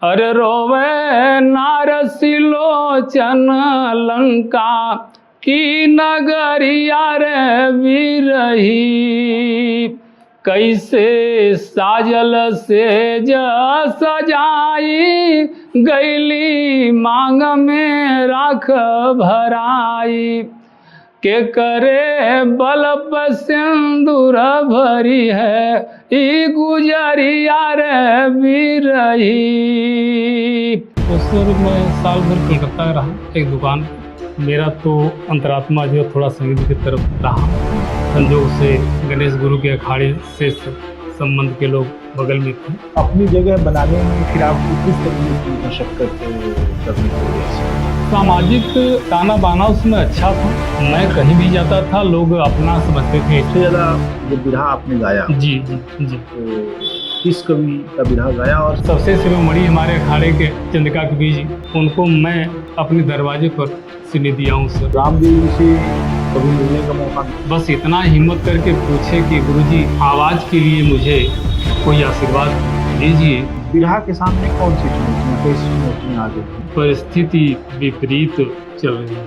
अरे रोवे नारसिलोचन लंका की नगरिया रे विरही, कैसे साजल से सजाई गैली मांग में राख भराई, के करे बल पर सिंदूर भरी है ई गुजरिया रे विरही। उस मैं साल भर कलकत्ता रहा एक दुकान। मेरा तो अंतरात्मा जो थोड़ा संगीत की तरफ रहा। संजोग से गणेश गुरु के अखाड़े से संबंध के लोग बगल में थे। अपनी जगह बनाने में फिर आपको किस तरीके की मशक्कत करनी पड़ी? सामाजिक ताना बाना उसमें अच्छा था। मैं कहीं भी जाता था लोग अपना समझते थे। सबसे ज़्यादा जो बिरहा आपने गाया, जी जी जी, तो किस कवि का बिरहा गाया? और सबसे शिरोमणि हमारे अखाड़े के चंद्रिका कवि जी, उनको मैं अपने दरवाजे पर सुनी दिया हूँ सर। रामदेव जी से कभी मिलने का मौका? बस इतना हिम्मत करके पूछे कि गुरुजी आवाज़ के लिए मुझे कोई आशीर्वाद दीजिए। बिरहा के सामने कौन सी चुनौतियाँ, कैसी चुनौतियाँ आ गई? परिस्थिति विपरीत चल रही है।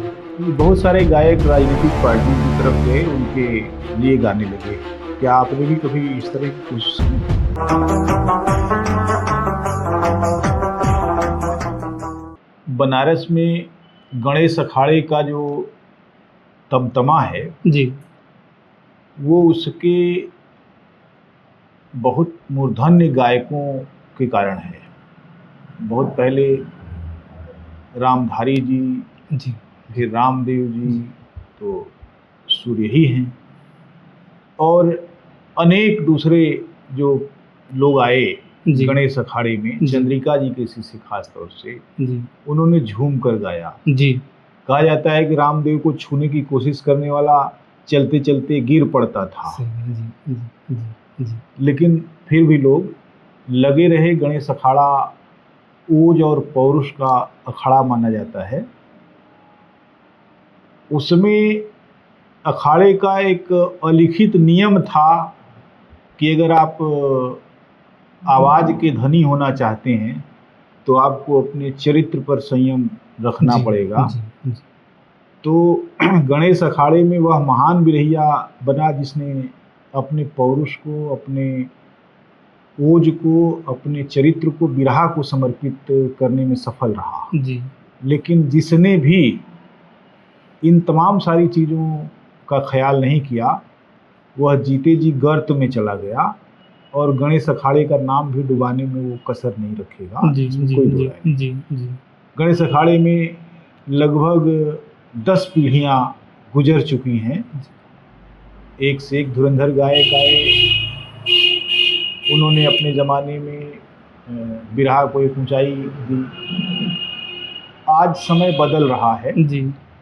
बहुत सारे गायक राजनीतिक पार्टियों की तरफ गए, उनके लिए गाने लगे। क्या आपने भी कभी इस तरह की कोशिश की? बनारस में गणेश अखाड़े का जो तमतमा है जी, वो उसके बहुत मूर्धन्य गायकों के कारण है। बहुत पहले रामधारी जी, फिर रामदेव जी, तो सूर्य ही हैं, और अनेक दूसरे जो लोग आए गणेश अखाड़े में, चंद्रिका जी के शिष्य खास तौर से, उन्होंने झूम कर गाया। जी, कहा जाता है कि रामदेव को छूने की कोशिश करने वाला चलते चलते गिर पड़ता था, लेकिन फिर भी लोग लगे रहे। गणेश अखाड़ा ओज और पौरुष का अखाड़ा माना जाता है। उसमें अखाड़े का एक अलिखित नियम था कि अगर आप आवाज़ के धनी होना चाहते हैं तो आपको अपने चरित्र पर संयम रखना पड़ेगा। तो गणेश अखाड़े में वह महान बिरहिया बना जिसने अपने पौरुष को, अपने ओज को, अपने चरित्र को, बिरहा को समर्पित करने में सफल रहा। लेकिन जिसने भी इन तमाम सारी चीज़ों का ख्याल नहीं किया, वह जीते जी गर्त में चला गया, और गणेश अखाड़े का नाम भी डुबाने में वो कसर नहीं रखेगा। कोई दो राय नहीं। गणेश अखाड़े में लगभग 10 पीढ़ियाँ गुजर चुकी हैं। एक से एक धुरंधर गायक आए, उन्होंने अपने ज़माने में बिरहा को एक ऊंचाई दी। आज समय बदल रहा है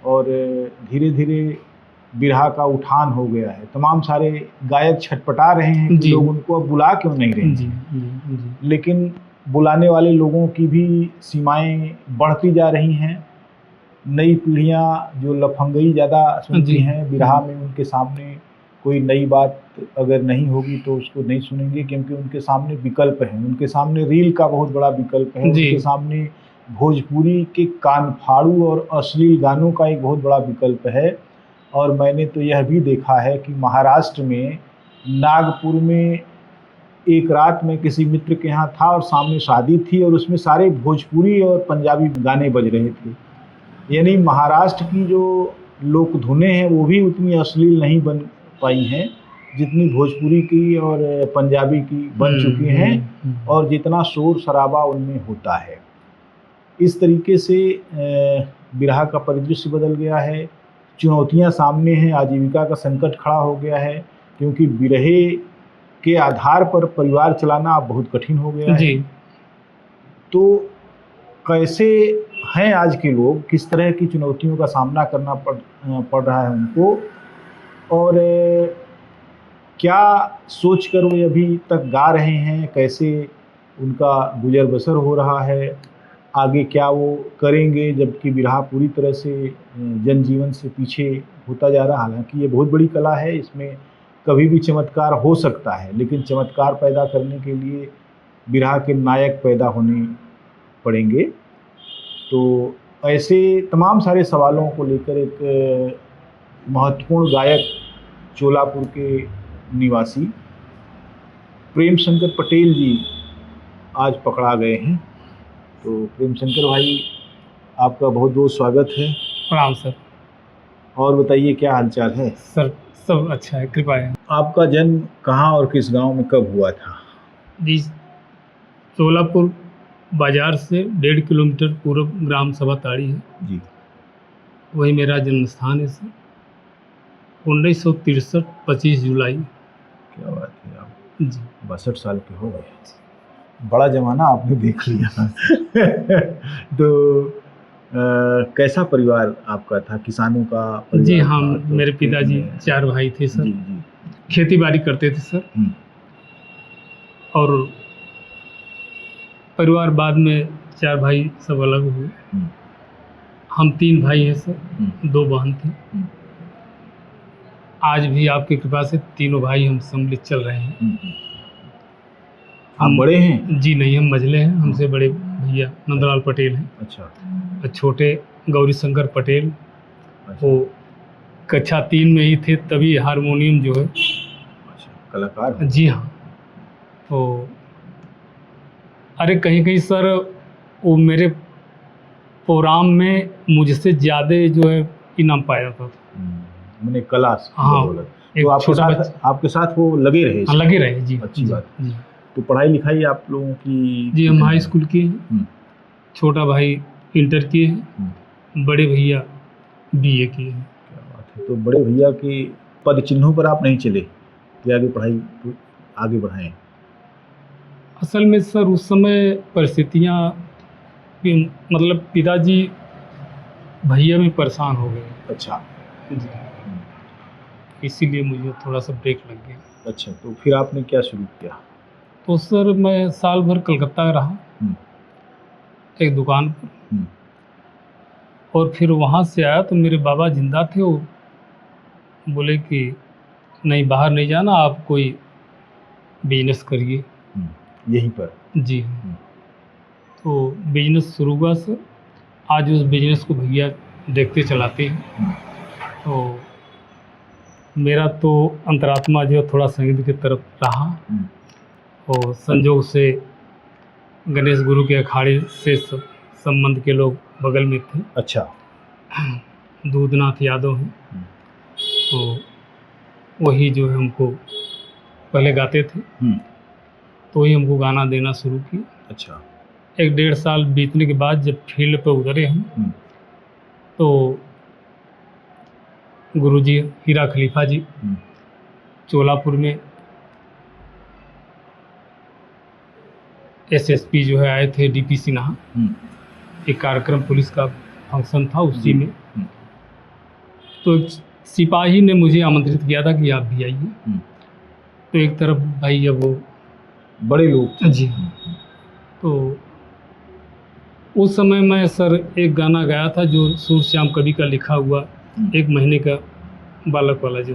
और धीरे धीरे बिरहा का उठान हो गया है। तमाम सारे गायक छटपटा रहे हैं कि लोग उनको अब बुला क्यों नहीं रहे हैं। लेकिन बुलाने वाले लोगों की भी सीमाएं बढ़ती जा रही हैं। नई पीढ़ियां जो लफंगई ज़्यादा सुनती हैं बिरहा में, उनके सामने कोई नई बात अगर नहीं होगी तो उसको नहीं सुनेंगे, क्योंकि उनके सामने विकल्प है। उनके सामने रील का बहुत बड़ा विकल्प है, उनके सामने भोजपुरी के कानफाड़ू और अश्लील गानों का एक बहुत बड़ा विकल्प है। और मैंने तो यह भी देखा है कि महाराष्ट्र में नागपुर में एक रात में किसी मित्र के यहाँ था और सामने शादी थी, और उसमें सारे भोजपुरी और पंजाबी गाने बज रहे थे। यानी महाराष्ट्र की जो लोक धुनें हैं वो भी उतनी अश्लील नहीं बन पाई हैं जितनी भोजपुरी की और पंजाबी की बन चुकी हैं, और जितना शोर शराबा उनमें होता है। इस तरीके से बिरहा का परिदृश्य बदल गया है। चुनौतियां सामने हैं, आजीविका का संकट खड़ा हो गया है, क्योंकि बिरहे के आधार पर परिवार चलाना अब बहुत कठिन हो गया है। तो कैसे हैं आज के लोग, किस तरह की चुनौतियों का सामना करना पड़ रहा है उनको, और क्या सोच कर वो अभी तक गा रहे हैं, कैसे उनका गुजर बसर हो रहा है, आगे क्या वो करेंगे, जबकि बिरहा पूरी तरह से जनजीवन से पीछे होता जा रहा है। हालांकि ये बहुत बड़ी कला है, इसमें कभी भी चमत्कार हो सकता है, लेकिन चमत्कार पैदा करने के लिए बिरहा के नायक पैदा होने पढ़ेंगे। तो ऐसे तमाम सारे सवालों को लेकर एक महत्वपूर्ण गायक चोलापुर के निवासी प्रेम शंकर पटेल जी आज पकड़ा गए हैं। तो प्रेम शंकर भाई, आपका बहुत बहुत स्वागत है। प्रणाम सर। और बताइए, क्या हालचाल है? सर सब अच्छा है, कृपा है। आपका जन्म कहाँ और किस गांव में कब हुआ था? जी, चोलापुर बाजार से 1.5 किलोमीटर पूर्व ग्राम सभा ताड़ी है जी। वही मेरा जन्म स्थान है सर। 1963 25 जुलाई। क्या बात है, आप जी 62 साल के हो गए। बड़ा जमाना आपने देख लिया। तो कैसा परिवार आपका था? किसानों का परिवार जी था? हाँ, तो मेरे पिताजी में- 4 भाई थे सर। जी जी। खेती बाड़ी करते थे सर। और परिवार बाद में 4 भाई सब अलग हुए। हम्म, हम 3 भाई हैं सर, हम्म, 2 बहन थी। हम्म, आज भी आपकी कृपा से तीनों भाई हम सम्मिलित चल रहे हैं। हम्म। आप बड़े हैं? जी नहीं, हम मझले हैं। हमसे बड़े भैया नंदलाल पटेल हैं अच्छा और छोटे गौरी शंकर पटेल। अच्छा। वो कक्षा 3 में ही थे तभी हारमोनियम जो है। अच्छा, कलाकार हैं। जी हाँ। तो अरे कहीं कहीं सर वो मेरे प्रोग्राम में मुझसे ज़्यादा जो है इनाम पाया था। मैंने कला की हाँ, बदौलत। एक तो छोटा बच्चा। आपके साथ वो लगे रहे? हाँ, लगे रहे जी। अच्छी जी, बात। जी। तो पढ़ाई लिखाई आप लोगों की? जी हम हाई स्कूल किए हैं। हम्म, छोटा भाई इंटर किए हैं, बड़े भैया बीए किए हैं। क्या बात है। तो बड़े भैया के पद चिन्हों पर आप नहीं चले कि आगे पढ़ाई आगे बढ़ाएं? असल में सर उस समय परिस्थितियाँ मतलब पिताजी भैया में परेशान हो गए। अच्छा। जी, इसीलिए मुझे थोड़ा सा ब्रेक लग गया। अच्छा, तो फिर आपने क्या शुरू किया? तो सर मैं साल भर कलकत्ता रहा हम्म, एक दुकान पर। हम्म, और फिर वहाँ से आया तो मेरे बाबा जिंदा थे। वो बोले कि नहीं, बाहर नहीं जाना, आप कोई बिजनेस करिए। यहीं पर? जी हाँ। तो बिजनेस शुरू हुआ सर। आज उस बिजनेस को भैया देखते चलाते हैं। तो मेरा तो अंतरात्मा जो है थोड़ा संगीत की तरफ रहा। और संजोग से गणेश गुरु के अखाड़े से संबंध के लोग बगल में थे। अच्छा। दूधनाथ यादव हैं। तो वही जो है हमको पहले गाते थे, तो वही हमको गाना देना शुरू किया। अच्छा। 1-1.5 साल बीतने के बाद जब फील्ड पे उतरे हम, तो गुरुजी हीरा खलीफा जी चोलापुर में एसएसपी जो है आए थे, डीपी सिन्हा। एक कार्यक्रम पुलिस का फंक्शन था उसी में। तो एक सिपाही ने मुझे आमंत्रित किया था कि आप भी आइए। तो एक तरफ भाई अब वो बड़े लोग थे। जी। तो उस समय मैं सर एक गाना गाया था जो सूर श्याम कवि का लिखा हुआ, 1 महीने का बालक वाला जो।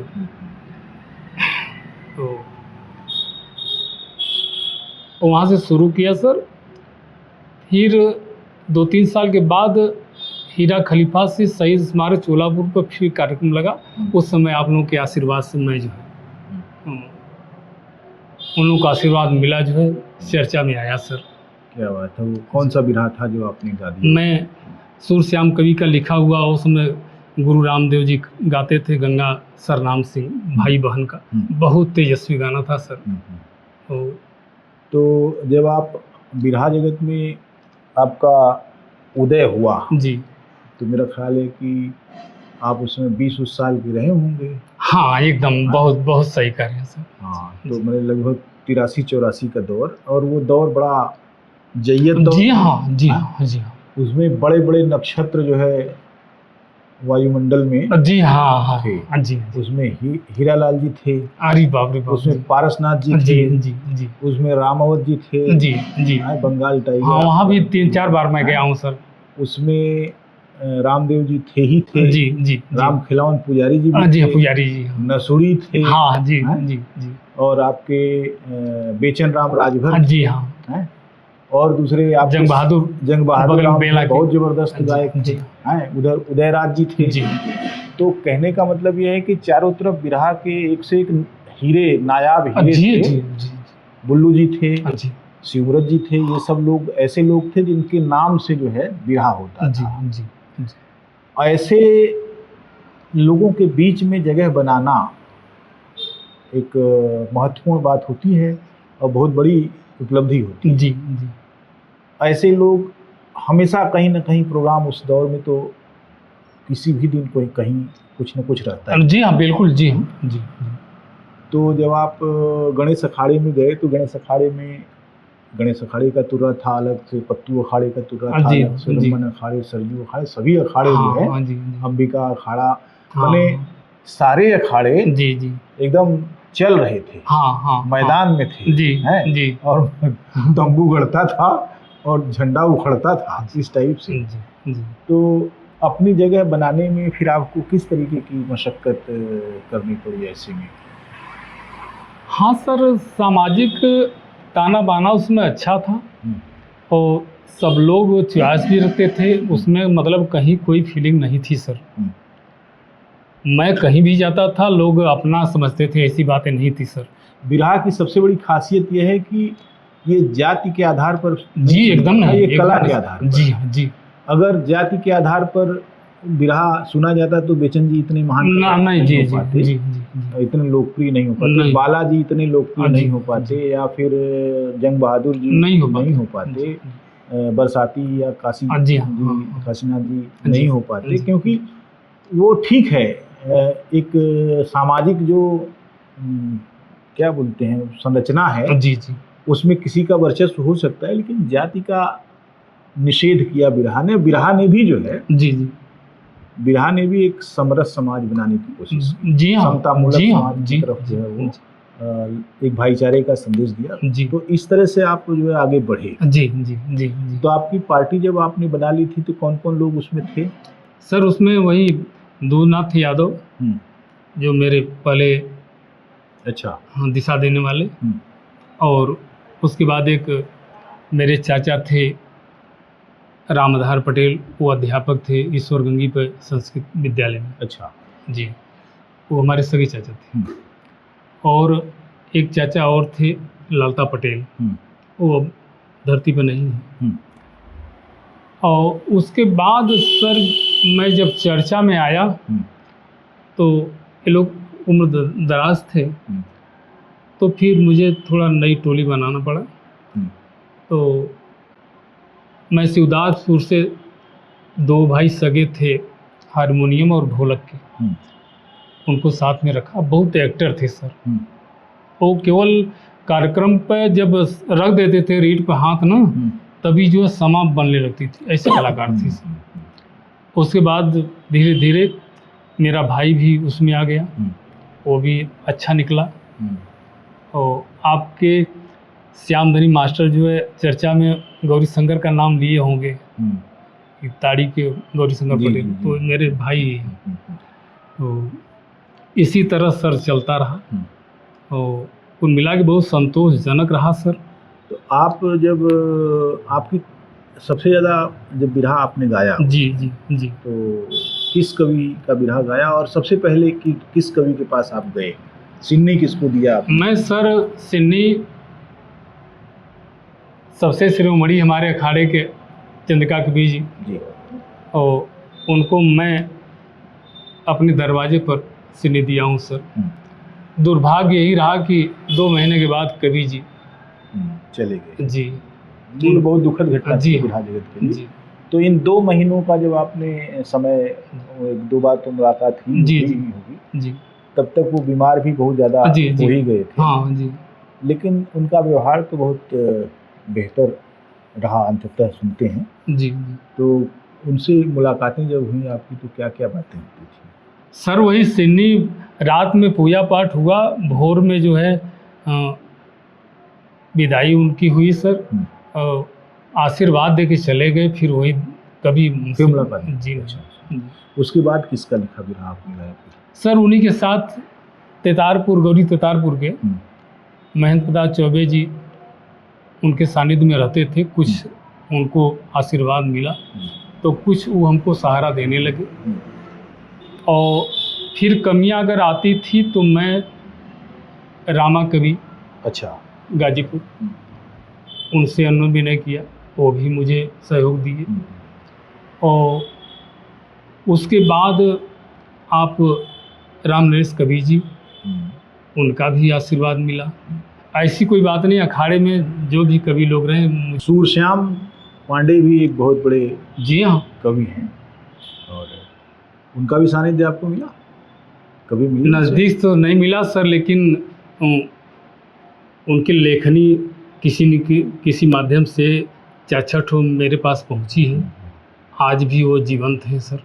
तो वहाँ से शुरू किया सर। फिर 2-3 साल के बाद हीरा खलीफा से शहीद स्मारक चोलापुर पर फिर कार्यक्रम लगा। उस समय आप लोगों के आशीर्वाद से मैं जो है उन लोगों का आशीर्वाद मिला, जो है चर्चा में आया सर। क्या बात है। वो कौन सा बिरहा था जो आपने गा दिया? मैं सूर श्याम कवि का लिखा हुआ, उस समय गुरु रामदेव जी गाते थे, गंगा सरनाम सिंह भाई बहन का। बहुत तेजस्वी गाना था सर। तो जब आप बिरहा जगत में आपका उदय हुआ जी, तो मेरा ख्याल है कि आप उसमें 20 साल के रहे होंगे। हाँ एकदम, बहुत बहुत सही कह रहे हैं सर। हाँ, तो मैंने लगभग 83-84 का दौर, और वो दौर बड़ा जय्यत दौर। जी हाँ, जी हाँ, जी हाँ। उसमें बड़े बड़े नक्षत्र जो है वायुमंडल में जी हाँ, हाँ थे। हाँ जी। उसमें हीरालाल जी थे। अरे बाप रे बाप। उसमें पारसनाथ जी जी थे। जी जी। उसमें रामावत जी थे। जी जी। बंगाल टाइगर। हाँ, वहाँ भी 3-4 बार मैं गया हूँ सर। उसमें रामदेव जी थे ही थे। जी जी। राम खिलावन पुजारी जी भी जी थे। पुजारी जी। नसुड़ी थे। हाँ जी जी जी। और आपके बेचन राम राजभर। जी हाँ। और दूसरे आप जंग बहादुर बगल में बेला के। बहुत जबरदस्त जी, गायक जी। हैं, उधर उदयराज जी थे। जी तो कहने का मतलब ये है कि चारों तरफ बिरहा के एक से एक हीरे, नायाब हीरे जी थे। जी जी बुल्लू जी थे, जी शिवरत जी थे, ये सब लोग ऐसे लोग थे जिनके नाम से जो है बिरहा होता जी था। जी जी ऐसे लोगों के बीच में जगह बनाना एक महत्वपूर्ण बात होती है और बहुत बड़ी उपलब्धि होती है। जी जी ऐसे लोग हमेशा कहीं ना कहीं प्रोग्राम उस दौर में तो किसी भी दिन कोई कहीं कुछ न कुछ रहता है। जी हाँ, बिल्कुल जी हाँ जी जी। तो जब आप गणेश अखाड़े में गए तो गणेश अखाड़े में गणेश अखाड़े का तुर्रा था अलग से, पत्तू अखाड़े का तुर्रा था जी, अलग से, जी। रमन अखाड़े, सरयू अखाड़े, सभी अखाड़े जो है, हाँ जी जी अंबिका अखाड़ा, हाँ, माने सारे अखाड़े जी जी एकदम चल रहे थे, हाँ हाँ मैदान में थे, जी हैं? जी और तंबू गड़ता था और झंडा उखड़ता था इस टाइप से। जी जी। तो अपनी जगह बनाने में फिर आपको किस तरीके की मशक्कत करनी पड़ी ऐसे में? हाँ सर, सामाजिक ताना बाना उसमें अच्छा था और सब लोग चॉइस भी रखते थे उसमें, मतलब कहीं कोई फीलिंग नहीं थी सर। मैं कहीं भी जाता था लोग अपना समझते थे, ऐसी बातें नहीं थी सर। बिरहा की सबसे बड़ी खासियत यह है कि ये जाति के आधार पर जी एकदम नहीं, ये कला के आधार पर। जी हाँ जी। अगर जाति के आधार पर बिरहा सुना जाता तो बेचन जी इतने महान नहीं जी हो जी पाते, जी जी इतने लोकप्रिय नहीं हो पाते, बालाजी इतने लोकप्रिय नहीं हो पाते, या फिर जंग बहादुर जी नहीं हो पाते, बरसाती या काशीनाथ जी नहीं हो पाते, क्योंकि वो ठीक है एक सामाजिक जो क्या बोलते हैं संरचना है जी जी, उसमें किसी का वर्चस्व हो सकता है, लेकिन जाति का निषेध किया बिरहा ने भी जो है जी जी, बिरहा ने भी एक समरस समाज बनाने की कोशिश की, जी हाँ, समतामूलक जी हाँ, समाज की तरफ जो है वो एक भाईचारे का संदेश दिया। जी। तो इस तरह से आप जो है आगे बढ़े। जी जी जी जी। तो आपकी पार्टी जब आपने बना ली थी तो कौन कौन लोग उसमें थे? सर उसमें वही दूरनाथ यादव जो मेरे पहले अच्छा हाँ दिशा देने वाले, और उसके बाद एक मेरे चाचा थे रामधार पटेल, वो अध्यापक थे ईश्वर गंगी पर संस्कृत विद्यालय में। अच्छा जी, वो हमारे सगे चाचा थे। और एक चाचा और थे लालता पटेल, वो अब धरती पर नहीं है। और उसके बाद सर मैं जब चर्चा में आया तो ये लोग उम्र दराज थे, तो फिर मुझे थोड़ा नई टोली बनाना पड़ा। तो मैं शिवदासपुर से दो भाई सगे थे हारमोनियम और ढोलक के, उनको साथ में रखा। बहुत एक्टर थे सर, वो केवल कार्यक्रम पे जब रख देते थे रीढ़ पे हाथ ना, तभी जो समा बनने लगती थी, ऐसे कलाकार थे सर। उसके बाद धीरे धीरे मेरा भाई भी उसमें आ गया, वो भी अच्छा निकला। और आपके श्यामधनी मास्टर जो है चर्चा में गौरी शंकर का नाम लिए होंगे, ताड़ी के गौरी शंकर पटेल, तो मेरे भाई हैं। तो इसी तरह सर चलता रहा और कुल मिला के बहुत संतोषजनक रहा सर। तो आप जब आपकी सबसे ज़्यादा जब बिरहा आपने गाया जी जी जी, तो किस कवि का बिरहा गाया और सबसे पहले किस कवि के पास आप गए? सिन्नी किसको दिया आपने? मैं सर सिन्नी सबसे शिरोमणि हमारे अखाड़े के चंद्रिका कवि जी, और उनको मैं अपने दरवाजे पर सिन्नी दिया हूँ सर। दुर्भाग्य यही रहा कि 2 महीने के बाद कवि जी चले गए। जी, ये बहुत दुखद घटना जी थी बिरहा जगत के लिए। जी। तो इन 2 महीनों का जब आपने समय, 1-2 बार तो मुलाकात ही होगी जी, तब तक वो बीमार भी बहुत ज़्यादा हो ही गए थे। हाँ जी। लेकिन उनका व्यवहार तो बहुत बेहतर रहा अंततः सुनते हैं। जी, तो उनसे मुलाकातें जब हुई आपकी तो क्या क्या बातें होती थी? सर वही सिन्नी रात में पूजा पाठ हुआ, भोर में जो है विदाई उनकी हुई सर, आशीर्वाद दे के चले गए। फिर वही कभी मुलाकात जी। उसके बाद किसका लिखा बिरहा आपने गाया? सर उन्हीं के साथ गौरी तेतारपुर के महंत प्रताप चौबे जी उनके सानिध्य में रहते थे, कुछ उनको आशीर्वाद मिला, तो कुछ वो हमको सहारा देने लगे। और फिर कमियां अगर आती थी तो मैं रामा कवि अच्छा। गाजीपुर, उनसे अनुविनय किया, वो भी मुझे सहयोग दिए। और उसके बाद आप राम नरेश कवि जी, उनका भी आशीर्वाद मिला। ऐसी कोई बात नहीं, अखाड़े में जो भी कवि लोग रहे। सूरश्याम पांडे भी एक बहुत बड़े जी हाँ, कवि हैं, और उनका भी सानिध्य आपको मिला? कभी मिला? नज़दीक तो नहीं मिला सर, लेकिन उनकी लेखनी किसी माध्यम से 4-6 ठो मेरे पास पहुंची है। आज भी वो जीवंत हैं सर।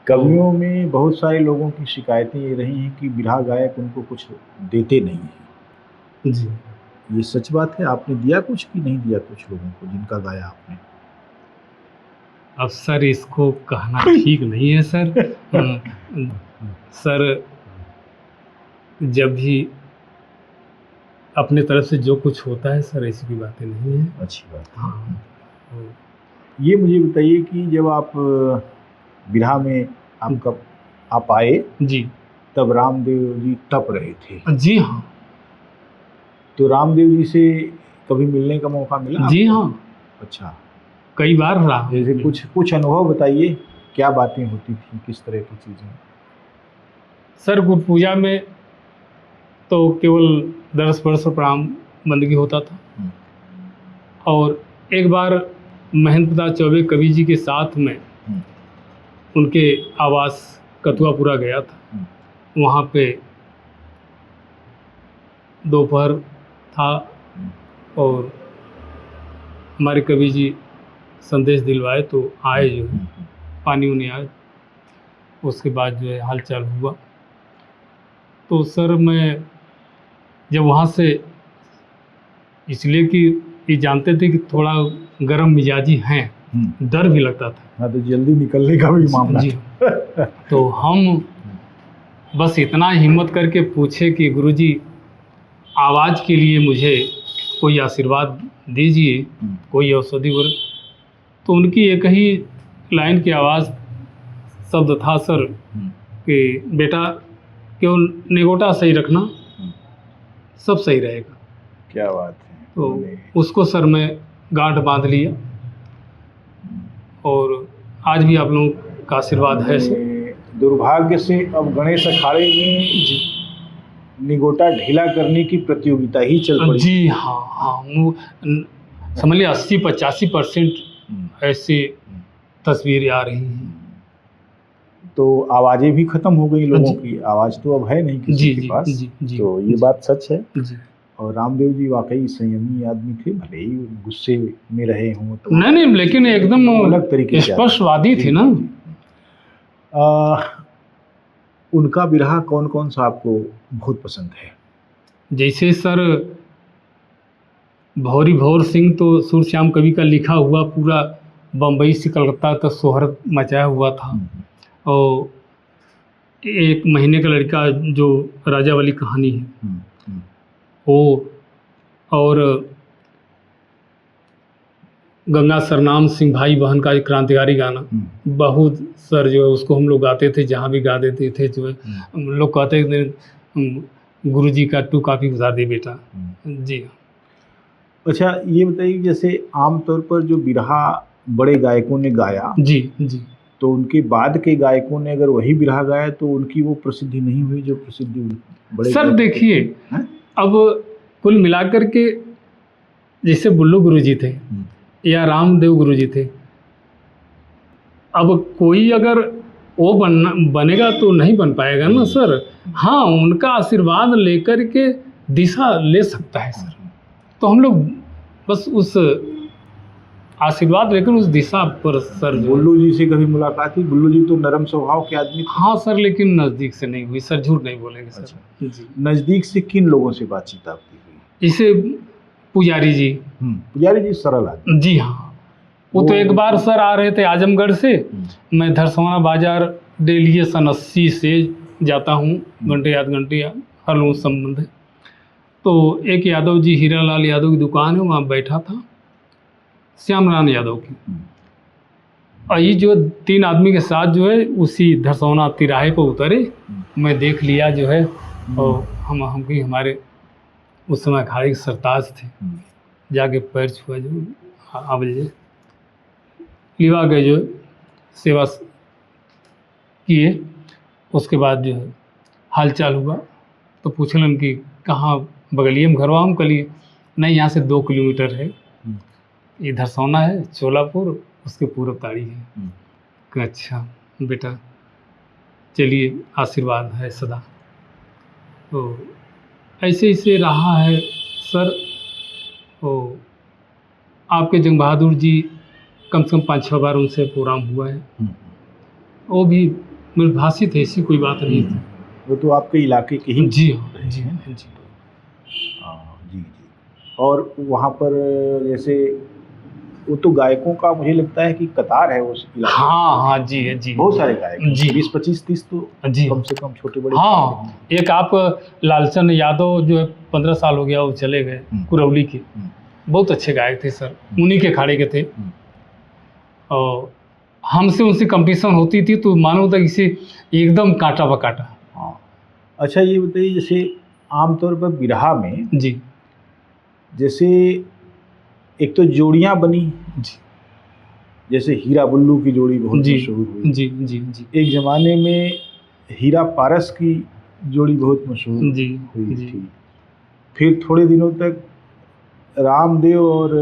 कवियों में बहुत सारे लोगों की शिकायतें ये रही हैं कि बिरहा गायक उनको कुछ देते नहीं हैं। जी, ये सच बात है? आपने दिया कुछ कि नहीं दिया कुछ लोगों को जिनका गाया आपने? अब सर इसको कहना ठीक नहीं है सर। सर जब भी अपने तरफ से जो कुछ होता है सर, ऐसी कोई बातें नहीं है। अच्छी बात। हाँ, ये मुझे बताइए कि जब आप बिरहा में आप आए जी तब रामदेव जी तप रहे थे। जी हाँ, तो रामदेव जी से कभी मिलने का मौका मिला? जी आपको? हाँ, अच्छा। कई बार रहा। जैसे कुछ अनुभव बताइए, क्या बातें होती थी, किस तरह की चीज़ें? सर गुरु पूजा में तो केवल दर्श वर्ष प्रणाम बंदगी होता था। और एक बार महेंद्र प्रताप चौबे कवि जी के साथ में उनके आवास कथुआपुरा गया था। वहाँ पे दोपहर था और हमारे कवि जी संदेश दिलवाए तो आए, जो है पानी उन्हें आए। उसके बाद जो है हालचाल हुआ। तो सर मैं जब वहाँ से, इसलिए कि ये जानते थे कि थोड़ा गर्म मिजाजी हैं, डर भी लगता था। हाँ, तो जल्दी निकलने का भी मामला जी। तो हम बस इतना हिम्मत करके पूछे कि गुरुजी आवाज़ के लिए मुझे कोई आशीर्वाद दीजिए, कोई औषधि वर्ग। तो उनकी एक ही लाइन की आवाज़ शब्द था सर कि बेटा केवल निगोटा सही रखना, सब सही रहेगा। क्या बात है। तो उसको सर मैं गांठ बांध लिया और आज भी आप लोगों का आशीर्वाद है सर। दुर्भाग्य से अब गणेश अखाड़े में निगोटा ढीला करने की प्रतियोगिता ही चल पड़ी। जी हाँ हाँ, समझ लिया 80-85% ऐसी तस्वीरें आ रही हैं। तो आवाज़ें भी खत्म हो गई लोगों की, आवाज़ तो अब है नहीं किसी के पास। जी, तो ये बात सच है। जी। और रामदेव जी वाकई संयमी आदमी थे, भले ही गुस्से में रहे हों तो नहीं, लेकिन एकदम अलग तरीके से स्पष्टवादी थे ना। उनका बिरहा कौन कौन सा आपको बहुत पसंद है? जैसे सर भौरी भौर सिंह तो सूरश्याम कवि का लिखा हुआ पूरा बम्बई से कलकत्ता तक शोहरत मचाया हुआ था। और एक महीने का लड़का जो राजा वाली कहानी है वो, और गंगा सरनाम सिंह भाई बहन का एक क्रांतिकारी गाना बहुत सर जो है उसको हम लोग गाते थे, जहाँ भी गा देते थे। जो है हम लोग कहते थे गुरुजी का 2 कॉपी उतार दे बेटा। जी। अच्छा, ये बताइए जैसे आमतौर पर जो बिरहा बड़े गायकों ने गाया, जी, तो उनके बाद के गायकों ने अगर वही बिरहा गाया तो उनकी वो प्रसिद्धि नहीं हुई जो प्रसिद्धि बड़े सर देखिए, अब कुल मिलाकर के जैसे बुल्लू गुरुजी थे या रामदेव गुरुजी थे, अब कोई अगर वो बनेगा तो नहीं बन पाएगा ना सर। हाँ, उनका आशीर्वाद लेकर के दिशा ले सकता है सर। तो हम लोग बस उस आशीर्वाद लेकर उस दिशा पर सर। बुल्लू जी से कभी मुलाकात हुई? बुल्लू जी तो नरम स्वभाव के आदमी थे। हाँ सर, लेकिन नज़दीक से नहीं हुई सर, झूठ नहीं बोलेंगे सर। अच्छा। जी। नज़दीक से किन लोगों से बातचीत आपकी हुई? जैसे पुजारी जी। पुजारी जी सरल आदमी। जी हाँ, वो तो एक बार सर आ रहे थे आजमगढ़ से। मैं धरसवाना बाजार डेली सन 80 से जाता हूँ, घंटे याद हर लोगों संबंध है। तो एक यादव जी, हीरालाल यादव की दुकान है, वहाँ बैठा था, श्यामलाल यादव की। और ये जो 3 आदमी के साथ जो है उसी धरसौना तिराहे पर उतरे। मैं देख लिया जो है, और हमारे उस समय अखाड़े के सरताज थे, जाके पैर छुआ जो आवल लिवा गए, जो सेवा किए। उसके बाद जो है हाल चाल हुआ, तो पूछलन कि कहाँ बगलिए में घरवा? हम कलिए नहीं, यहाँ से 2 किलोमीटर है, ये धरसौना है, चोलापुर, उसके पूरब ताड़ी है। कि अच्छा बेटा, चलिए, आशीर्वाद है सदा। तो ऐसे ऐसे रहा है सर। तो आपके जंग बहादुर जी, कम से कम 5-6 बार उनसे प्रोग्राम हुआ है। वो भी मृदभाषी थे, ऐसी कोई बात नहीं थी। वो तो आपके इलाके के ही। जी हाँ, जी हाँ, जी। जी जी। और वहाँ पर जैसे वो तो गायकों का मुझे लगता है कि कतार है उस इलाके। हाँ हाँ, जी है, जी। बहुत सारे गायक, जी, 20-25-30 तो जी, कम से कम छोटे बड़े। हाँ, एक आप लालचंद यादव जो है 15 साल हो गया, वो चले गए, कुरौली के। बहुत अच्छे गायक थे सर, उन्हीं के अखाड़े के थे। और हमसे उनसे कंपटीशन होती थी, तो मानो था इसे एकदम कांटा बकाटा। हाँ। अच्छा, ये बताइए, जैसे आमतौर पर बिरहा में जी, जैसे एक तो जोड़ियाँ बनी, जी, जैसे हीरा बुल्लू की जोड़ी बहुत जी, मशहूर हुई। जी, जी, जी, एक ज़माने में हीरा पारस की जोड़ी बहुत मशहूर जी, हुई जी, थी। फिर थोड़े दिनों तक रामदेव और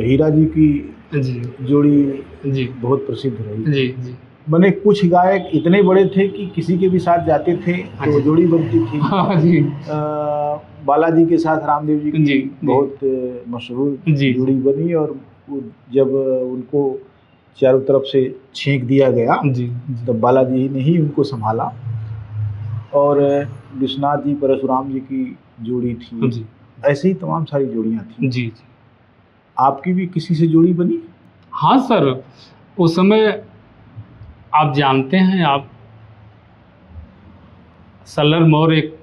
हीरा जी की जी, जोड़ी जी, बहुत प्रसिद्ध रही। जी, जी, मैंने कुछ गायक इतने बड़े थे कि किसी के भी साथ जाते थे तो जोड़ी बनती थी। हाँ जी, बालाजी के साथ रामदेव जी की जी, बहुत मशहूर जी, जोड़ी बनी, और जब उनको चारों तरफ से छींक दिया गया जी, तब बालाजी ने ही उनको संभाला। और विश्वनाथ जी परशुराम जी की जोड़ी थी। जी, ऐसे ही तमाम सारी जोड़ियाँ थी। जी, जी। आपकी भी किसी से जोड़ी बनी? हाँ सर, उस समय आप जानते हैं, आप सल्लर मौर्य एक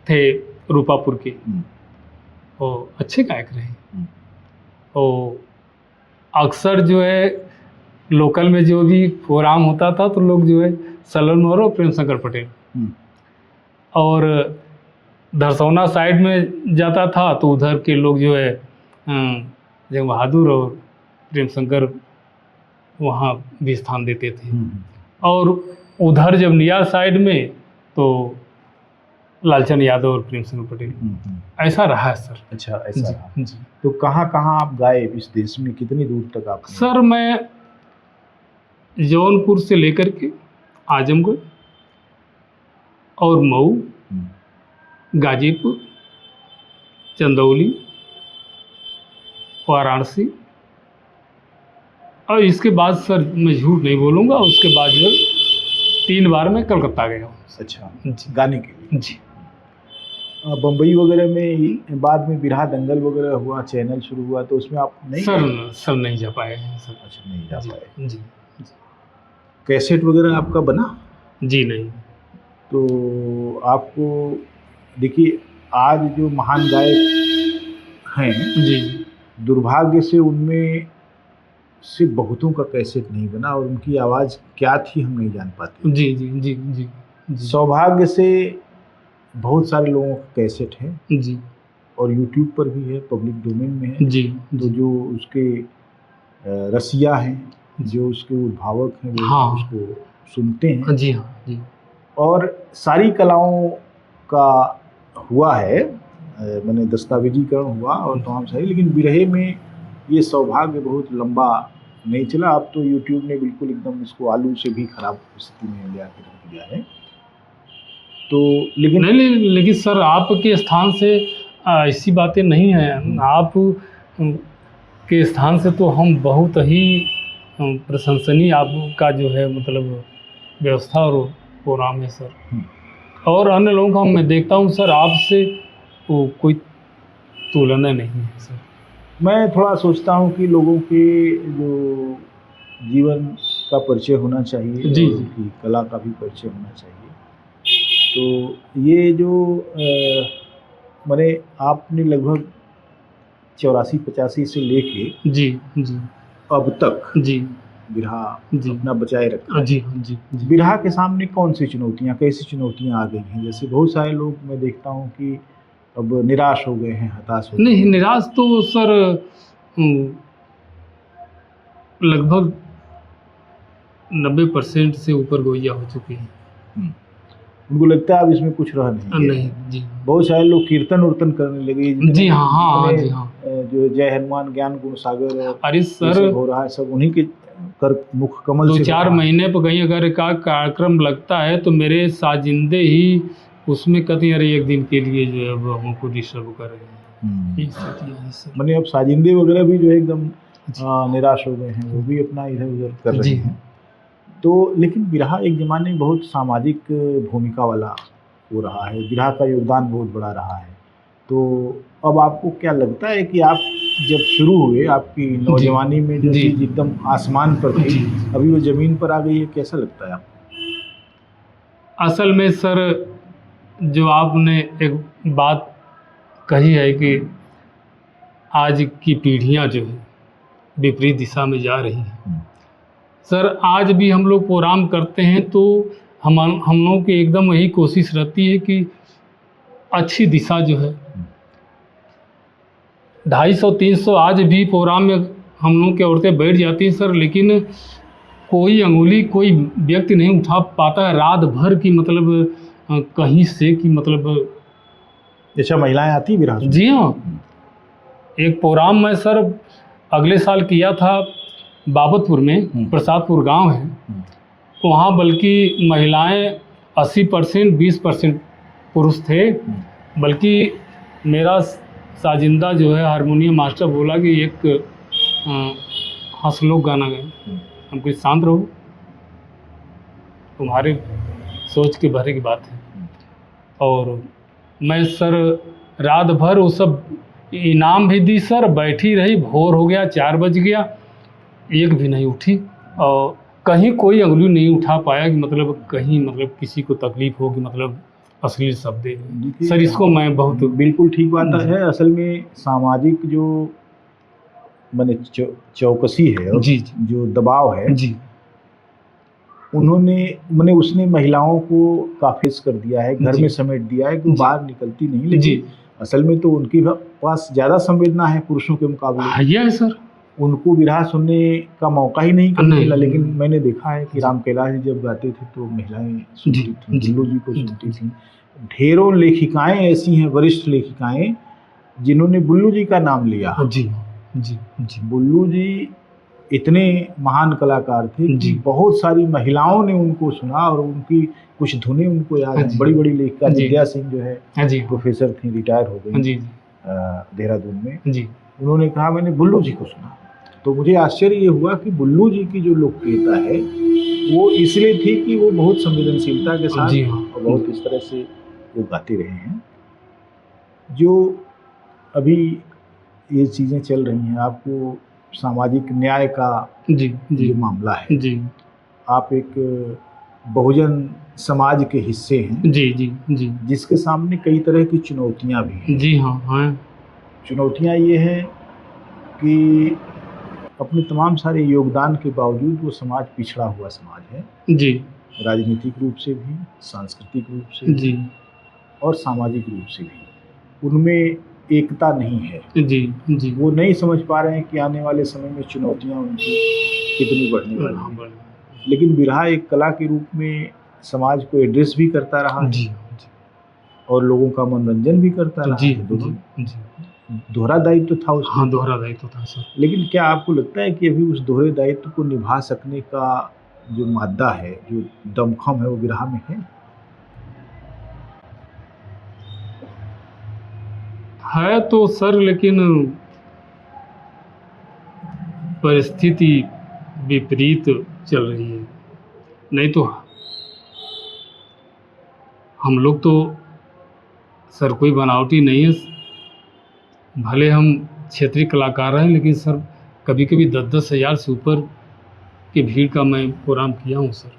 थे रूपापुर के, वो अच्छे गायक रहे। और अक्सर जो है लोकल में जो भी प्रोग्राम होता था, तो लोग जो है सल्लर मौर्य और प्रेम शंकर पटेल, और धरसौना साइड में जाता था तो उधर के लोग जो है जंग बहादुर और प्रेम शंकर वहाँ भी स्थान देते थे। और उधर जब नियार साइड में तो लालचंद यादव और प्रेम शंकर पटेल, ऐसा रहा है सर। अच्छा, ऐसा रहा। जी। तो कहाँ कहाँ आप गाए इस देश में, कितनी दूर तक आप? सर, मैं जौनपुर से लेकर के आजमगढ़ और मऊ, गाजीपुर, चंदौली, वाराणसी, और इसके बाद सर मैं झूठ नहीं बोलूँगा, उसके बाद जो 3 बार मैं कलकत्ता गया हूँ। अच्छा, जी, गाने के लिए। जी। बम्बई वगैरह में बाद में बिरहा दंगल वगैरह हुआ, चैनल शुरू हुआ, तो उसमें आप नहीं गए? सर नहीं जा पाए हैं सर। अच्छा, नहीं जा जी, पाए। जी, कैसेट वगैरह आपका बना? जी नहीं। तो आपको देखिए, आज जो महान गायक हैं, जी, दुर्भाग्य से उनमें से बहुतों का कैसेट नहीं बना, और उनकी आवाज़ क्या थी हम नहीं जान पाते। जी, जी, जी, जी, जी, सौभाग्य से बहुत सारे लोगों का कैसेट है, जी, और यूट्यूब पर भी है, पब्लिक डोमेन में है। जी, तो जो उसके रसिया हैं, जो उसके उद्भावक हैं, वो हाँ, उसको सुनते हैं। जी, हाँ, जी, और सारी कलाओं का हुआ है, मैंने दस्तावेजीकरण हुआ और तमाम सारी, लेकिन बिरहे में ये सौभाग्य बहुत लंबा नहीं चला। अब तो यूट्यूब ने बिल्कुल एकदम इसको आलू से भी खराब स्थिति में ले आकर रख दिया है। तो लेकिन लेकिन सर, आपके स्थान से ऐसी बातें नहीं हैं। आप के स्थान से तो हम बहुत ही प्रशंसनीय आपका जो है मतलब व्यवस्था और प्रोग्राम है सर। और अन्य लोगों का मैं देखता हूँ सर, आपसे वो कोई तुलना नहीं है सर। मैं थोड़ा सोचता हूँ कि लोगों के जो जीवन का परिचय होना चाहिए, जी, और उनकी कला का भी परिचय होना चाहिए। तो ये जो मैंने आपने लगभग 84-85 से लेके जी जी अब तक जी बिरहा जी अपना बचाए रखा है। जी जी जी बिरहा के सामने कौन सी चुनौतियाँ, कैसी चुनौतियाँ आ गई हैं? जैसे बहुत सारे लोग मैं देखता हूँ कि अब निराश हो गए हैं, हताश हो गए नहीं, हैं। निराश तो सर लगभग 90% से ऊपर गोइया हो चुकी है। हम्म। उनको लगता है अब इसमें कुछ रह नहीं गया नहीं है। जी बहुत सारे लोग कीर्तन उर्तन करने लगे, जी हाँ हाँ जितने जी हाँ। जो जय हनुमान ज्ञान गुण सागर और अरे ये सर सब हो रहा है, सब उन्हीं के कर मुख कमल से हो 2-4 रहा है। महीने पर कहीं अगर का कार्यक्रम लगता है तो मेरे साजिंदे ही उसमें कहते हैं अरे एक दिन के लिए जो है वो हमको डिस्टर्ब कर रहे हैं। ये स्थितियाँ हैं सर। मैंने अब साजिंदे वगैरह भी जो है एकदम जी निराश हो गए हैं, वो भी अपना इधर उधर कर रहे जी हैं। तो लेकिन बिरहा एक ज़माने में बहुत सामाजिक भूमिका वाला हो रहा है, बिरहा का योगदान बहुत बड़ा रहा है। तो अब आपको क्या लगता है कि आप जब शुरू हुए, आपकी नौजवानी में जो जी। चीज़ एकदम आसमान पर थी, जी। अभी वो ज़मीन पर आ गई है, कैसा लगता है आपको? असल में सर जो आपने एक बात कही है कि आज की पीढ़ियां जो है विपरीत दिशा में जा रही हैं। सर आज भी हम लोग प्रोग्राम करते हैं तो हम लोगों की एकदम यही कोशिश रहती है कि अच्छी दिशा जो है 250-300 आज भी प्रोग्राम में हम लोग की औरतें बैठ जाती हैं सर, लेकिन कोई अंगुली कोई व्यक्ति नहीं उठा पाता है रात भर की, मतलब कहीं से कि मतलब। अच्छा, महिलाएं आती बिरहा सुनने? जी हाँ, एक प्रोग्राम मैं सर अगले साल किया था बाबतपुर में, प्रसादपुर गांव है, वहाँ बल्कि महिलाएं 80% 20% पुरुष थे। बल्कि मेरा साजिंदा जो है हारमोनियम मास्टर बोला कि एक हंस लोग गाना गाए। हम कुछ शांत रहो, तुम्हारे सोच के भरे की बात है। और मैं सर रात भर वो सब इनाम भी दी सर, बैठी रही, भोर हो गया, 4 बज गया, एक भी नहीं उठी और कहीं कोई अंगुली नहीं उठा पाया कि मतलब कहीं मतलब किसी को तकलीफ हो कि मतलब अश्लील शब्द है। सर इसको मैं बहुत बिल्कुल ठीक बात है। असल में सामाजिक जो मैंने चौकसी है और जी जो दबाव है जी उन्होंने मैंने उसने महिलाओं को काफिस कर दिया है, घर में समेट दिया है कि वो बाहर निकलती नहीं। लेकिन असल में तो उनकी पास ज़्यादा संवेदना है पुरुषों के मुकाबले। ये है सर, उनको बिरहा सुनने का मौका ही नहीं कभी मिला। लेकिन मैंने देखा है कि राम कैलाश जी जब गाते थे तो महिलाएं सुनती थी, बुल्लू जी को सुनती थी। ढेरों लेखिकाएं ऐसी हैं, वरिष्ठ लेखिकाएं, जिन्होंने बुल्लू जी का नाम लिया। जी जी जी। बुल्लू जी इतने महान कलाकार थे कि बहुत सारी महिलाओं ने उनको सुना और उनकी कुछ धुनें उनको याद हैं। बड़ी बड़ी लेखिका विद्या सिंह जो है प्रोफेसर थी, रिटायर हो गई देहरादून में। उन्होंने कहा मैंने बुल्लू जी को सुना। तो मुझे आश्चर्य ये हुआ कि बुल्लू जी की जो लोकप्रियता है वो इसलिए थी कि वो बहुत संवेदनशीलता के साथ और बहुत इस तरह से वो गाते रहे हैं। जो अभी ये चीज़ें चल रही हैं, आपको सामाजिक न्याय का जो मामला है, आप एक बहुजन समाज के हिस्से हैं जिसके सामने कई तरह की चुनौतियां भी हैं। जी हाँ। चुनौतियां ये हैं कि अपने तमाम सारे योगदान के बावजूद वो समाज पिछड़ा हुआ समाज है जी, राजनीतिक रूप से भी, सांस्कृतिक रूप से जी और सामाजिक रूप से भी। उनमें एकता नहीं है जी। वो नहीं समझ पा रहे हैं कि आने वाले समय में चुनौतियां उनकी कितनी बढ़ने वाली हैं। लेकिन बिरहा एक कला के रूप में समाज को एड्रेस भी करता रहा जी और लोगों का मनोरंजन भी करता रहा जी। दोहरा दायित्व था उसका। हाँ, दोहरा दायित्व था सर। लेकिन क्या आपको लगता है कि अभी उस दोहरे दायित्व को निभा सकने का जो मादा है, जो दमखम है, वो बिरहा में है तो सर, लेकिन परिस्थिति विपरीत चल रही है। नहीं तो हम लोग तो सर कोई बनावटी नहीं है, भले हम क्षेत्रीय कलाकार हैं, लेकिन सर कभी कभी 10-10 हज़ार से ऊपर की भीड़ का मैं प्रोग्राम किया हूँ सर,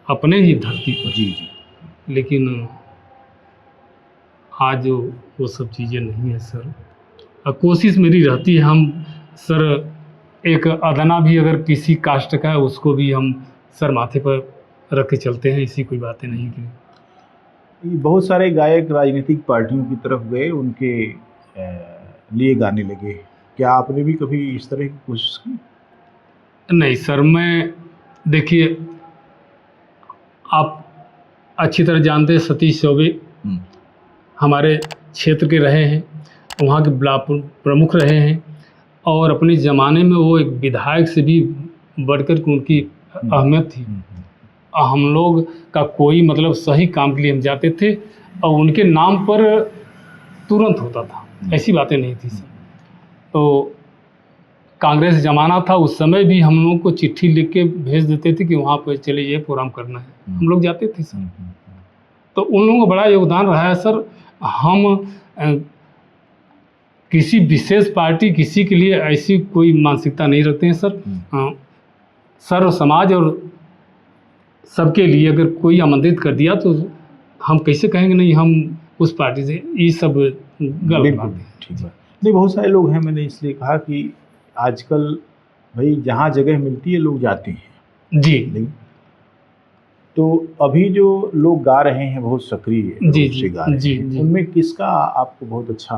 अपने ही धरती पर जी। लेकिन आज वो सब चीज़ें नहीं है सर। कोशिश मेरी रहती है, हम सर एक अदना भी अगर किसी कास्ट का है उसको भी हम सर माथे पर रख के चलते हैं, ऐसी कोई बातें नहीं की। ये बहुत सारे गायक राजनीतिक पार्टियों की तरफ गए, उनके लिए गाने लगे। क्या आपने भी कभी इस तरह की कोशिश की? नहीं सर, मैं देखिए आप अच्छी तरह जानते हैं सतीश चौबे हमारे क्षेत्र के रहे हैं, वहाँ के ब्लॉक प्रमुख रहे हैं और अपने ज़माने में वो एक विधायक से भी बढ़कर के उनकी अहमियत थी। हम लोग का कोई मतलब सही काम के लिए हम जाते थे और उनके नाम पर तुरंत होता था, ऐसी बातें नहीं थी सर। तो कांग्रेस ज़माना था, उस समय भी हम लोग को चिट्ठी लिख के भेज देते थे कि वहाँ पर चले ये प्रोग्राम करना है, हम लोग जाते थे सर। तो उन लोगों का बड़ा योगदान रहा है सर। हम किसी विशेष पार्टी किसी के लिए ऐसी कोई मानसिकता नहीं रखते हैं सर। सर्व समाज और सबके लिए अगर कोई आमंत्रित कर दिया तो हम कैसे कहेंगे नहीं हम उस पार्टी से, ये सब गलत बात है। ठीक है, नहीं बहुत सारे लोग हैं, मैंने इसलिए कहा कि आजकल भाई जहाँ जगह मिलती है लोग जाते हैं जी। नहीं तो अभी जो लोग गा रहे हैं बहुत सक्रिय रूप से गा रहे हैं, उनमें किसका आपको बहुत अच्छा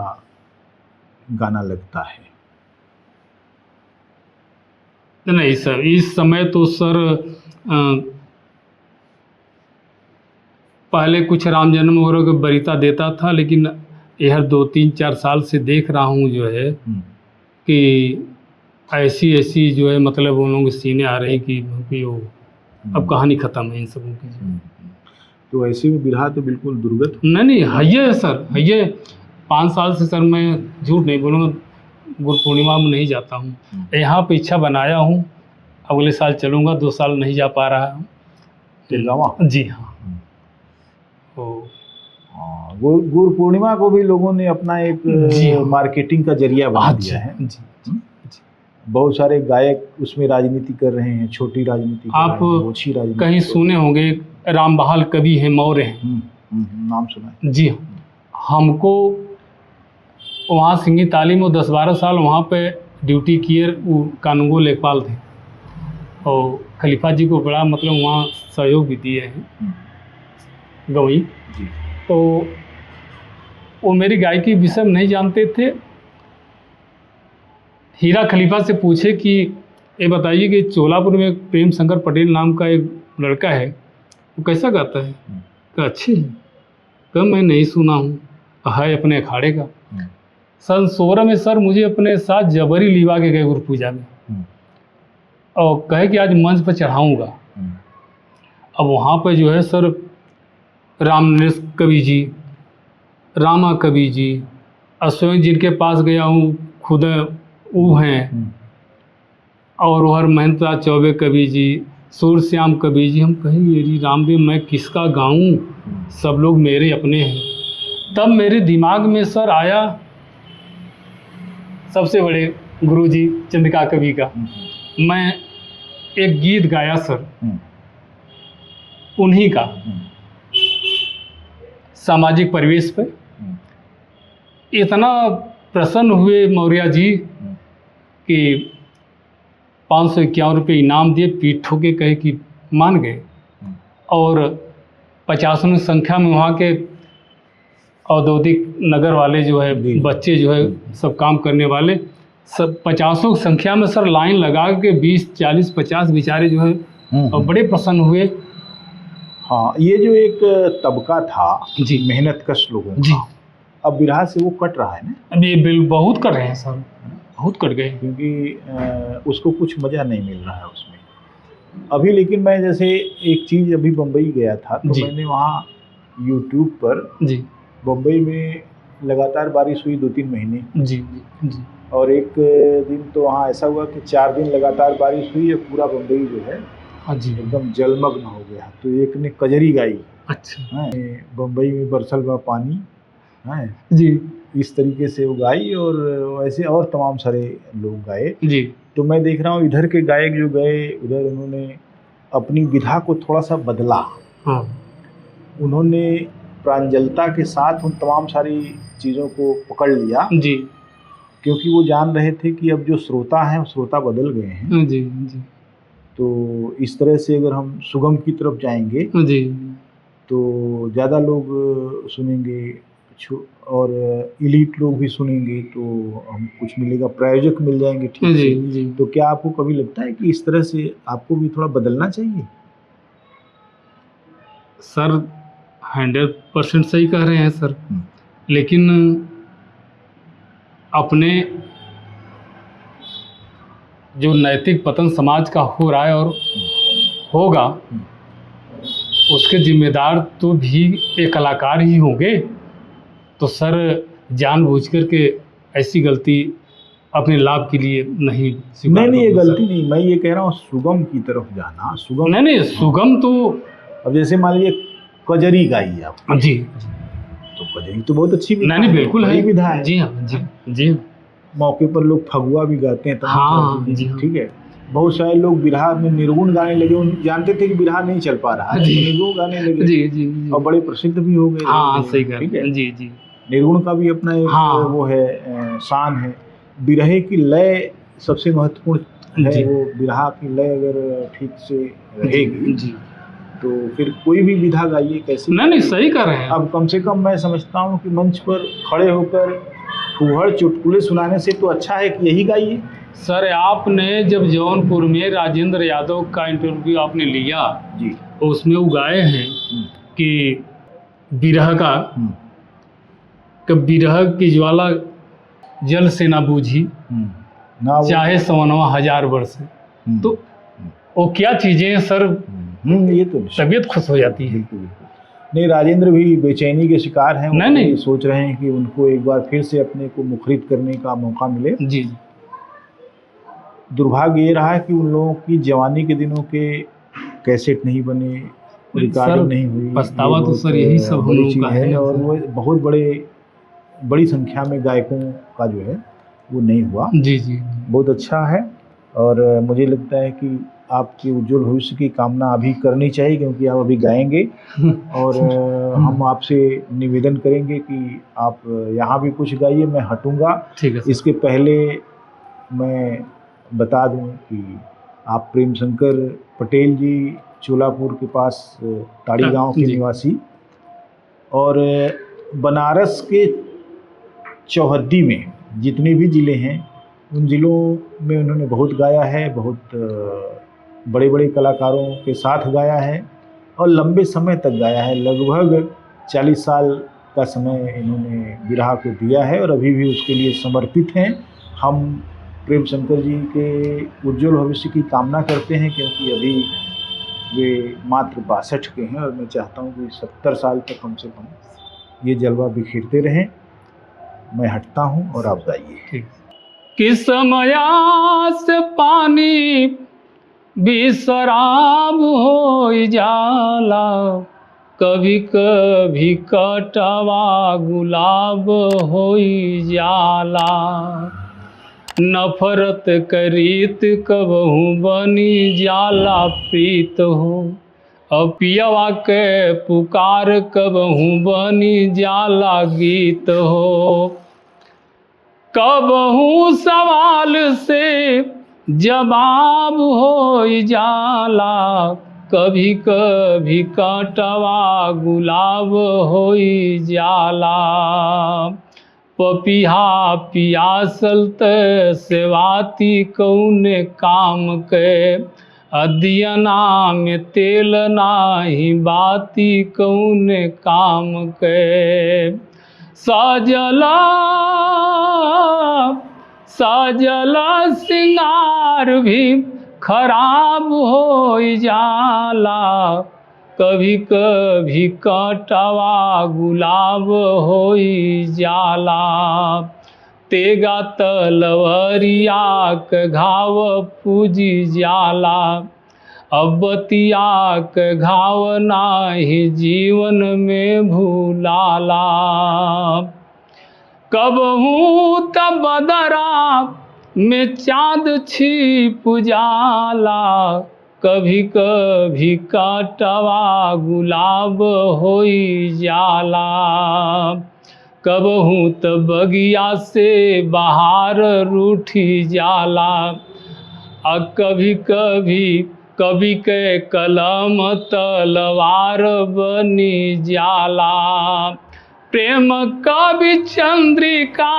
गाना लगता है? नहीं सर, इस समय तो सर पहले कुछ राम जन्म वगैरह को बरिता देता था, लेकिन यह 2-3-4 साल से देख रहा हूँ जो है कि ऐसी जो है मतलब उन लोगों के सीने आ रही कि वो अब कहानी ख़त्म है इन सबों की। तो ऐसे में बिरहा तो बिल्कुल दुर्गत नहीं है सर, है 5 साल से सर, मैं झूठ नहीं बोलूँगा, गुरु पूर्णिमा में नहीं जाता हूँ। यहाँ पे इच्छा बनाया हूँ, अगले साल चलूँगा, 2 साल नहीं जा पा रहा हूँ। जी हाँ। गुरु पूर्णिमा को भी लोगों ने अपना एक मार्केटिंग का जरिया बना दिया है। बहुत सारे गायक उसमें राजनीति कर रहे हैं, छोटी राजनीति, आप कहीं सुने होंगे राम बहाल कवि हैं, मौर्य हैं, नाम सुना है। जी हाँ। हमको वहाँ सिंगी तालीम में 10-12 साल वहाँ पे ड्यूटी किए, वो कानूंगो लेखपाल थे और खलीफा जी को बड़ा मतलब वहाँ सहयोग भी दिए हैं गवई। तो वो मेरी गायकी विषय में नहीं जानते थे। हीरा खलीफा से पूछे कि ये बताइए कि चोलापुर में प्रेम शंकर पटेल नाम का एक लड़का है, वो कैसा गाता है? कहा अच्छे है। कहा मैं नहीं सुना हूँ, है अपने अखाड़े का। सन 16 में सर मुझे अपने साथ जबरी लिवा के गए गुरु पूजा में और कहे कि आज मंच पर चढ़ाऊँगा। अब वहाँ पर जो है सर राम नरेश कवि जी, रामा कवि जी, स्वयं जिनके पास गया हूँ खुद वो हैं, और हर महेंद्र चौबे कवि जी, सूर श्याम कवि जी। हम कहें मेरी रामदेव मैं किसका गाऊं, सब लोग मेरे अपने हैं। तब मेरे दिमाग में सर आया सबसे बड़े गुरुजी चंद्रिका कवि का। मैं एक गीत गाया सर उन्हीं का, सामाजिक परिवेश पे। इतना प्रसन्न हुए मौर्य जी कि 551 रुपये इनाम दिए, पीठ ठोके कहे कि मान गए। और 50 संख्या में वहाँ के औद्योगिक नगर वाले जो है बच्चे जो है सब काम करने वाले सब 50 संख्या में सर लाइन लगा के 20, 40, 50 बेचारे जो है और बड़े प्रसन्न हुए। हाँ, ये जो एक तबका था जी मेहनत कश लोगों का, जी, अब बिरहा से वो कट रहा है ना। अभी बिल बहुत कट रहे हैं सर, बहुत कट गए, क्योंकि उसको कुछ मज़ा नहीं मिल रहा है उसमें अभी। लेकिन मैं जैसे एक चीज़ अभी बम्बई गया था तो मैंने वहाँ यूट्यूब पर जी बम्बई में लगातार बारिश हुई 2-3 महीने जी जी, और एक दिन तो वहाँ ऐसा हुआ कि 4 दिन लगातार बारिश हुई, पूरा बम्बई जो है जी एकदम जलमग्न हो गया। तो एक ने कजरी गाई, अच्छा बम्बई में बरसल बा पानी है जी, इस तरीके से वो गाई, और ऐसे और तमाम सारे लोग गाए जी। तो मैं देख रहा हूँ इधर के गायक जो गए उधर उन्होंने अपनी विधा को थोड़ा सा बदला। हाँ, उन्होंने प्रांजलता के साथ उन तमाम सारी चीज़ों को पकड़ लिया, जी क्योंकि वो जान रहे थे कि अब जो श्रोता हैं वो श्रोता बदल गए हैं। जी जी तो इस तरह से अगर हम सुगम की तरफ जाएंगे जी तो ज़्यादा लोग सुनेंगे, और इलीट लोग भी सुनेंगे, तो हम कुछ मिलेगा, प्रायोजक मिल जाएंगे ठीक जी से। जी। तो क्या आपको कभी लगता है कि इस तरह से आपको भी थोड़ा बदलना चाहिए? सर 100% सही कह रहे हैं सर, हम्म, लेकिन अपने जो नैतिक पतन समाज का हो रहा है और होगा, उसके जिम्मेदार तो भी एक कलाकार ही होंगे। तो सर जानबूझ कर के ऐसी गलती अपने लाभ के लिए नहीं स्वीकार नहीं ये करूंगा सर। गलती नहीं, मैं ये कह रहा हूँ सुगम की तरफ जाना, सुगम। नहीं सुगम तो अब जैसे मान लीजिए कजरी गाई आप, जी, तो कजरी तो बहुत अच्छी विधा नहीं है, बिल्कुल बड़ी है, विधा है। जी हाँ जी जी मौके पर लोग फगुआ भी गाते हैं, तमाम हाँ सारी चीजें, जी हाँ ठीक है। बहुत सारे लोग बिरहा में निर्गुण गाने लगे, उन जानते थे कि बिरहा नहीं चल पा रहा है, जी। तो निर्गुण गाने लगे, जी जी जी और बड़े प्रसिद्ध भी हो गए। हाँ सही कह ठीक रहे है, हैं, जी जी निर्गुण का भी अपना एक हाँ वो है, शान है। बिरहे की लय सबसे महत्वपूर्ण है, जी वो बिरहा की लय अगर ठीक से जी रहेगी जी। तो फिर कोई भी विधा गाइए कैसे। नहीं सही कह रहे हैं। अब कम से कम मैं समझता हूँ कि मंच पर खड़े होकर फूहड़ चुटकुले सुनाने से तो अच्छा है कि यही गाइए। सर आपने जब जौनपुर में राजेंद्र यादव का इंटरव्यू आपने लिया, जी, तो उसमें वो गाए हैं कि बिरह का, कि बिरह की ज्वाला जल से ना बूझी, ना वो, चाहे सवनवा 1000 वर्ष। तो वो क्या चीजें हैं सर, ये तो तबीयत खुश हो जाती है। बिल्कुल बिल्कुल। नहीं, राजेंद्र भी बेचैनी के शिकार हैं, वो नहीं। सोच रहे हैं कि उनको एक बार फिर से अपने को मुखरित करने का मौका मिले। जी। दुर्भाग्य ये रहा है कि उन लोगों की जवानी के दिनों के कैसेट नहीं बने, रिकॉर्डिंग नहीं हुई। पछतावा तो सर यही सब हम लोगों का है, और वो बहुत बड़ी संख्या में गायकों का जो है वो नहीं हुआ। जी जी बहुत अच्छा है, और मुझे लगता है कि आपके उज्जवल भविष्य की कामना अभी करनी चाहिए, क्योंकि आप अभी गाएंगे। और हम आपसे निवेदन करेंगे कि आप यहाँ भी कुछ गाइए, मैं हटूंगा। ठीक है। इसके पहले मैं बता दूं कि आप प्रेम शंकर पटेल जी, चोलापुर के पास ताड़ी गांव के निवासी, और बनारस के चौहद्दी में जितने भी ज़िले हैं उन ज़िलों में उन्होंने बहुत गाया है, बहुत बड़े बड़े कलाकारों के साथ गाया है, और लंबे समय तक गाया है। लगभग 40 साल का समय इन्होंने बिरहा को दिया है, और अभी भी उसके लिए समर्पित हैं। हम प्रेम शंकर जी के उज्जवल भविष्य की कामना करते हैं, क्योंकि अभी वे मात्र 62 के हैं, और मैं चाहता हूँ कि 70 साल तक कम से कम ये जलवा बिखेरते रहें। मैं हटता हूँ और आप गाइए। कि समयास पानी भी शराब हो जाला, कभी कभी कटवा गुलाब हो जाला। नफरत करीत कबहू बनी जाला प्रीत हो, अब पियवा के पुकार कबहू बनी जाला गीत हो। कबहू सवाल से जवाब हो जाला, कभी कभी कटवा गुलाब हो जाला। पपिहा पियासल त सेवाती कौने काम के, अदियना में तेल नाही बाती कौने काम के। सजला सिंगार भी खराब हो जाला, कभी कभी कटवा गुलाब हो जाला। तेगा तलवरिया के घाव पूजी जाला, अब बतिया के घाव नाही जीवन में भूलाला। कबहू तब बदरा में चाँद छिप जाला, कभी कभी काटवा गुलाब होई जाला। कबहू त बगिया से बाहर रूठी जाला। आ कभी कभी कवि के कलम तलवार बनी जाला। प्रेम कवि चंद्रिका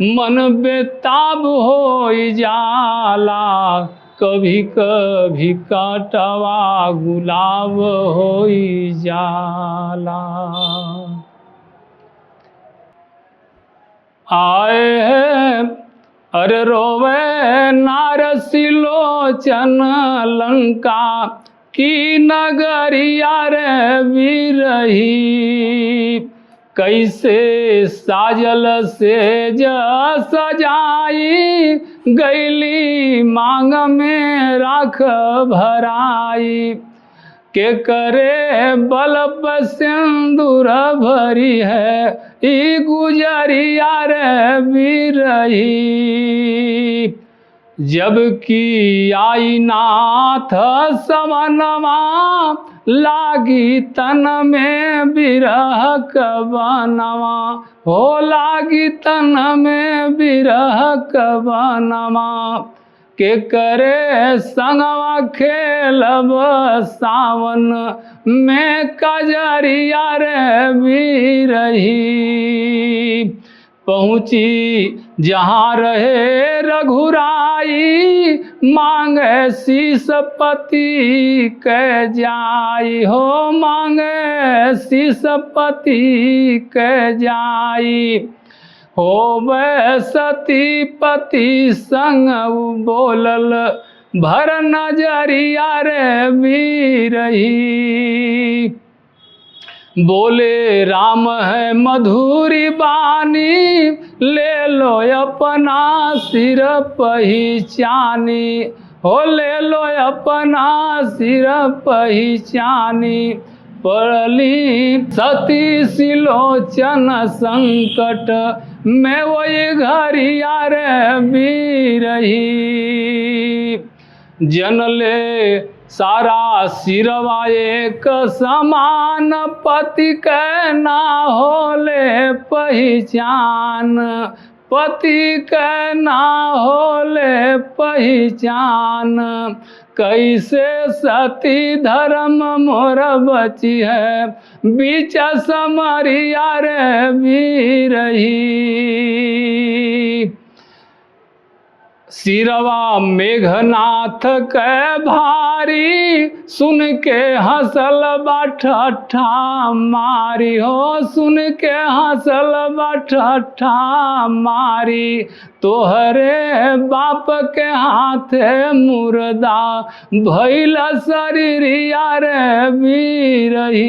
मन बेताब हो जाला। कभी कभी काटवा गुलाब हो जाला। आए हैं अरे रोवे नारसिलोचन लंका की नगरिया रे बिरही। कैसे साजल से सजाई गैली मांग में राख भराई। के करे बल पर सिंदूर भरी है ई गुजरिया रे बिरही। जबकि आई नाथ समनवा लागी तन में बिरह कबनवा। हो लागी तन में बिरह कबनवा। के करे संगवा खेलब सावन में कजरिया रे बिरही। पहुँची जहाँ रहे रघुराई मांगे शीस पति के जाई। हो मांगे शीस पति के जाई। होवे सती पति संग बोलल भर नजरिया रे बिरही। बोले राम है मधुरी बानी ले लो अपना सिर पहचानी। हो ले लो अपना सिर पहचानी। पड़ली सती सिलोचन संकट में वही घरिया रे बिरही। जनले सारा सिरवा एक समान पति के ना होले पहचान। पति के ना होले पहचान। कैसे सती धर्म मोर बची है बीच समरिया रे बिरही। सिरवा मेघनाथ के भारी सुन के हंसल ठट्ठा मारी। हो सुन के हंसल ठट्ठा मारी। तोहरे बाप के हाथे मुर्दा भइल शरीरिया रे बिरही।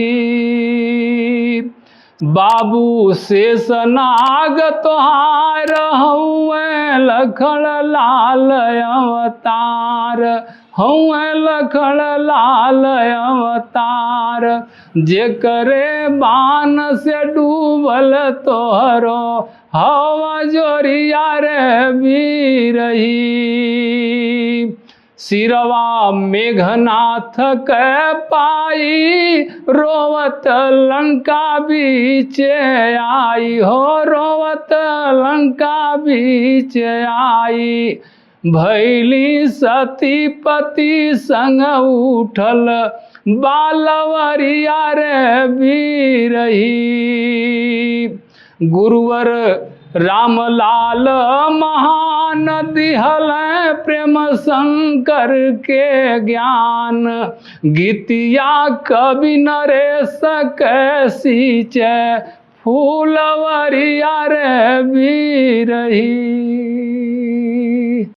बाबू शेषनाग तोहार हउए लखन लाल अवतार। हउए लखन लाल अवतार। जेकरे बाण से डूबल तोहरो हवा जोरिया रे बिरही। सिरवा मेघनाथ के पाई रोवत लंका बीच आई। हो रोवत लंका बीच आई। भैली सती पति संग उठल बालवरिया रे बिरही। गुरुवर रामलाल महान दिहल प्रेम शंकर के ज्ञान। गीतिया कवि नरेश के सींचे फूलवरिया रे बिरही।